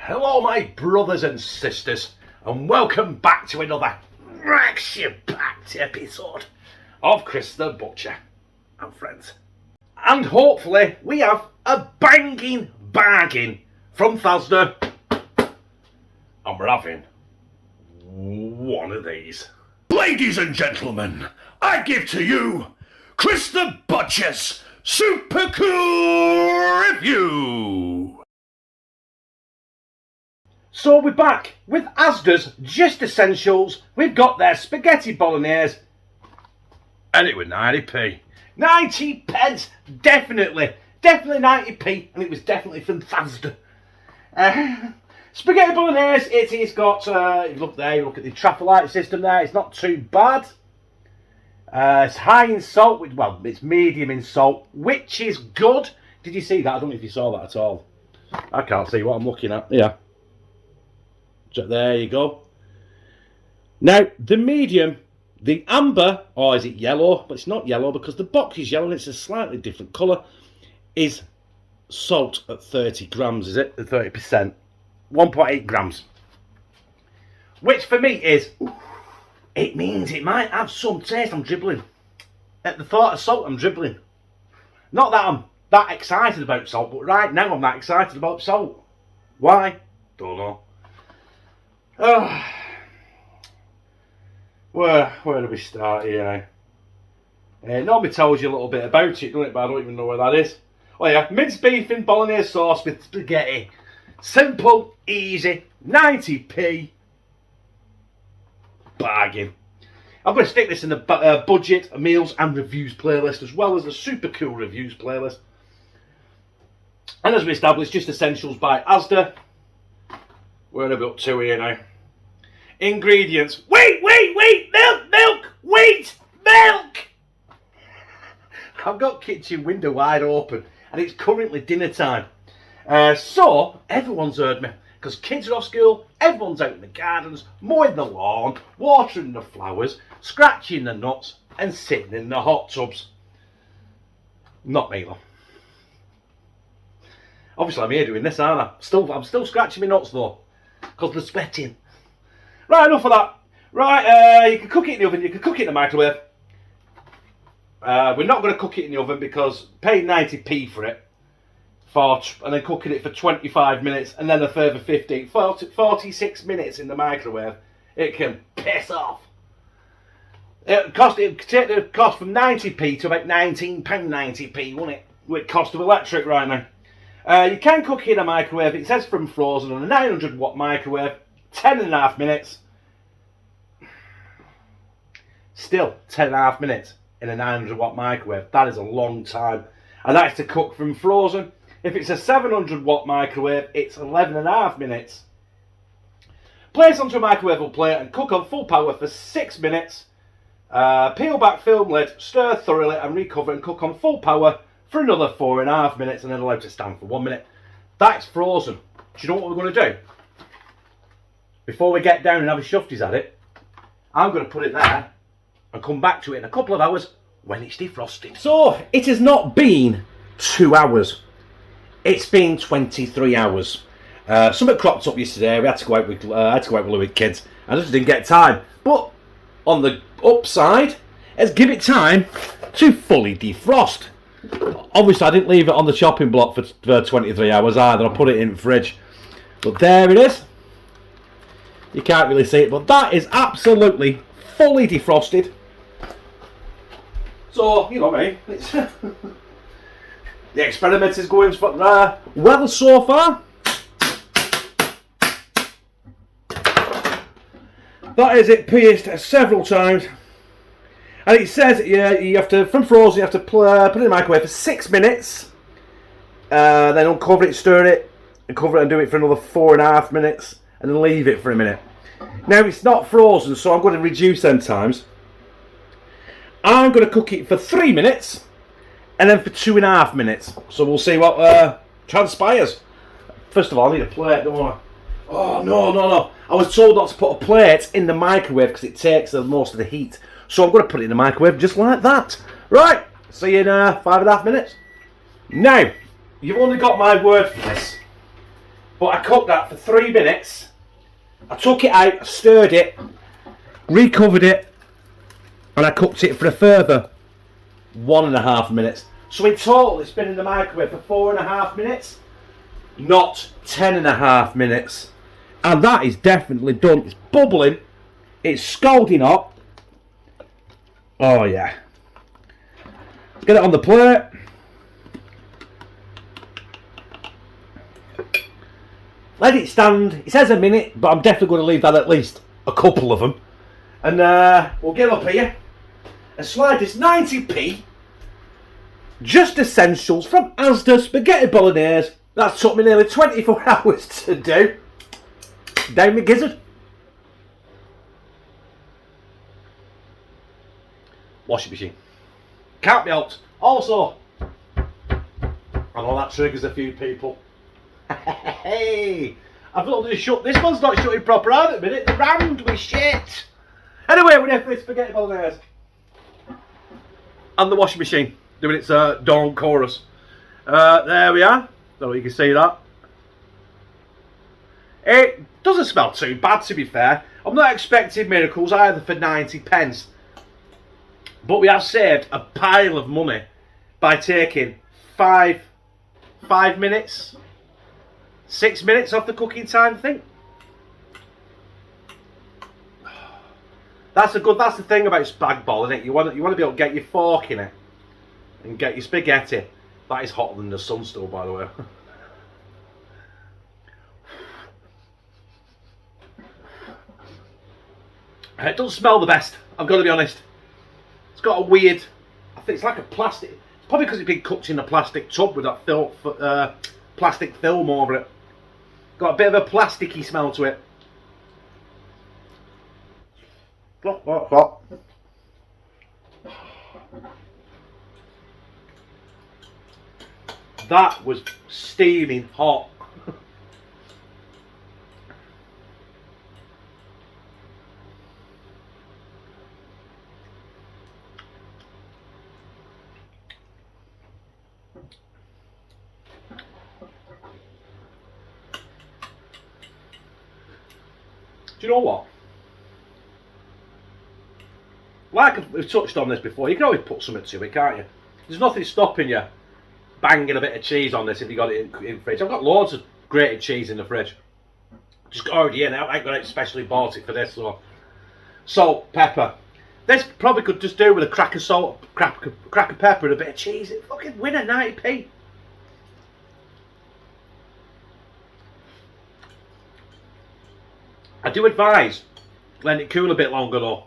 Hello my brothers and sisters, and welcome back to another action-packed episode of Chris the Butcher and Friends. And hopefully we have a banging bargain from Asda, and we're having one of these. Ladies and gentlemen, I give to you Chris the Butcher's Super Cool Review. So we're back with Asda's Just Essentials. We've got their spaghetti bolognese, and it was 90p. 90 pence, definitely 90p, and it was definitely from Asda. Spaghetti bolognese, it's got, look there, you look at the traffic light system there, it's not too bad. It's high in salt, well, it's medium in salt, which is good. Did you see that? I don't know if you saw that at all. I can't see what I'm looking at. Yeah. There you go. Now, the medium, the amber, or is it yellow? But it's not yellow because the box is yellow and it's a slightly different colour, is salt at 30 grams, is it? At 30%. 1.8 grams. Which for me is, it means it might have some taste. I'm dribbling. At the thought of salt, I'm dribbling. Not that I'm that excited about salt, but right now I'm that excited about salt. Why? Don't know. Oh, where do we start here now? It normally tells you a little bit about it, doesn't it? But I don't even know where that is. Oh yeah, minced beef in bolognese sauce with spaghetti. Simple, easy, 90p. Bargain. I'm going to stick this in the budget, meals and reviews playlist, as well as the super cool reviews playlist. And as we established, Just Essentials by Asda. Where are we up to here now? Ingredients. Wait! Milk! I've got kitchen window wide open and it's currently dinner time. So, everyone's heard me. Because kids are off school, everyone's out in the gardens, mowing the lawn, watering the flowers, scratching the nuts and sitting in the hot tubs. Not me though. Obviously I'm here doing this, aren't I? I'm still scratching my nuts though. Because they're sweating. Right, enough of that. Right, you can cook it in the oven, you can cook it in the microwave. We're not going to cook it in the oven because paying 90p for it, and then cooking it for 25 minutes, and then a further 46 minutes in the microwave, it can piss off. It take the cost from 90p to about £19.90p, won't it? With cost of electric right now. You can cook it in a microwave. It says from frozen on a 900 watt microwave, 10.5 minutes. Still 10.5 minutes in a 900 watt microwave. That is a long time. And that's to cook from frozen. If it's a 700 watt microwave, it's 11.5 minutes. Place onto a microwave plate and cook on full power for 6 minutes. Peel back film lid, stir thoroughly and recover and cook on full power for another 4.5 minutes and then allow to stand for 1 minute. That's frozen. Do you know what we're going to do? Before we get down and have a shufties at it, I'm going to put it there and come back to it in a couple of hours when it's defrosted. So, it has not been 2 hours. It's been 23 hours. Something cropped up yesterday. We had to go out with Louis kids. I just didn't get time. But on the upside, let's give it time to fully defrost. Obviously, I didn't leave it on the chopping block for 23 hours either. I put it in the fridge. But there it is. You can't really see it, but that is absolutely fully defrosted. So, you know what I mean. It's the experiment is going well so far. That is it pierced several times. And it says you have to, from frozen, you have to put it in the microwave for 6 minutes. Then uncover it, stir it, and cover it and do it for another 4.5 minutes. And then leave it for a minute. Now it's not frozen, so I'm going to reduce them times. I'm going to cook it for 3 minutes. And then for 2.5 minutes. So we'll see what transpires. First of all, I need a plate, don't I? Oh, no. I was told not to put a plate in the microwave because it takes most of the heat. So I'm going to put it in the microwave just like that. Right, see you in 5.5 minutes. Now, you've only got my word for this. But I cooked that for 3 minutes. I took it out, stirred it, recovered it, and I cooked it for a further 1.5 minutes. So in total, it's been in the microwave for 4.5 minutes, not 10.5 minutes. And that is definitely done. It's bubbling. It's scalding hot. Oh yeah. Get it on the plate. Let it stand. It says a minute, but I'm definitely going to leave that at least a couple of them. And we'll get up here and slide this 90p Just Essentials from Asda Spaghetti Bolognese. That took me nearly 24 hours to do. Down my gizzard. Washing machine. Can't be helped. Also, I know that triggers a few people. Hey, I've already shut. This one's not shutting proper out at the minute. The rammed with shit. Anyway, we're here for this spaghetti bolognese. And the washing machine doing its dawn chorus. There we are. Don't know if you can see that. It doesn't smell too bad, to be fair. I'm not expecting miracles either for 90p. But we have saved a pile of money by taking 5 minutes, 6 minutes off the cooking time thing. That's the thing about spag bol, isn't it? You want to be able to get your fork in it and get your spaghetti. That is hotter than the sun still, by the way. It doesn't smell the best, I've got to be honest. It's got a weird, I think it's like a plastic, it's probably because it's been cooked in a plastic tub with that plastic film over it. Got a bit of a plasticky smell to it. That was steaming hot. Do you know what? Like we've touched on this before, you can always put something to it, can't you? There's nothing stopping you banging a bit of cheese on this if you got it in the fridge. I've got loads of grated cheese in the fridge. Just got already in. I ain't got it specially bought it for this. So salt, pepper. This probably could just do with a crack of salt, crack of pepper and a bit of cheese. It fucking win a 90p. I do advise letting it cool a bit longer though,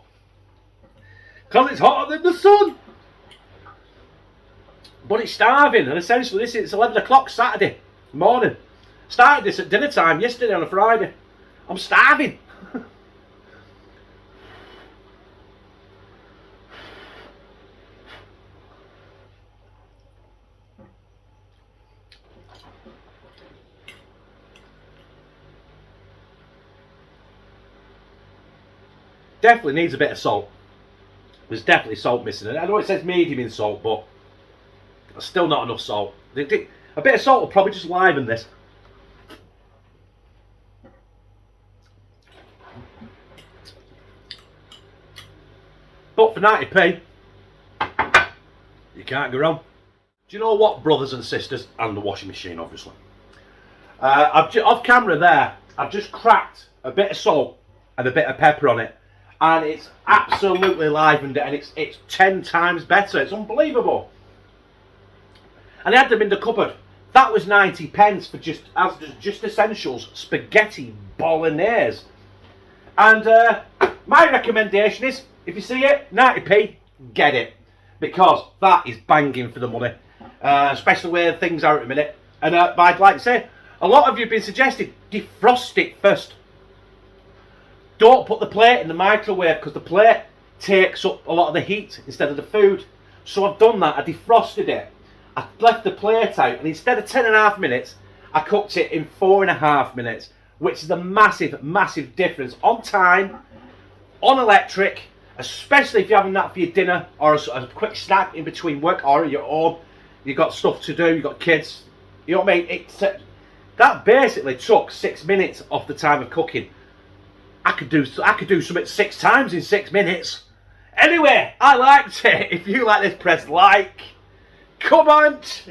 because it's hotter than the sun. But it's starving, and essentially it's 11 o'clock Saturday morning. Started this at dinner time yesterday on a Friday. I'm starving. Definitely needs a bit of salt. There's definitely salt missing in it. I know it says medium in salt, but still not enough salt. A bit of salt will probably just liven this. But for 90p, you can't go wrong. Do you know what, brothers and sisters, and the washing machine, obviously. Off camera there, I've just cracked a bit of salt and a bit of pepper on it. And it's absolutely livened it, and it's 10 times better. It's unbelievable. And I had them in the cupboard. That was 90p for just Essentials Spaghetti Bolognese. And my recommendation is, if you see it, 90p, get it. Because that is banging for the money. Especially where things are at the minute. And I'd like to say, a lot of you have been suggesting, defrost it first. Don't put the plate in the microwave, because the plate takes up a lot of the heat instead of the food. So I've done that. I defrosted it. I left the plate out, and instead of 10.5 minutes, I cooked it in 4.5 minutes, which is a massive, massive difference on time, on electric, especially if you're having that for your dinner or a quick snack in between work or you're home. You've got stuff to do. You've got kids. You know what I mean? That basically took 6 minutes off the time of cooking. I could do something 6 times in 6 minutes. Anyway, I liked it. If you like this, press like, comment,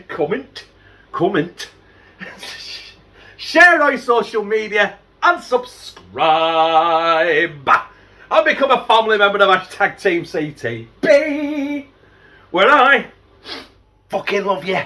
share it on your social media, and subscribe. And become a family member of #TeamCTB, where I fucking love you.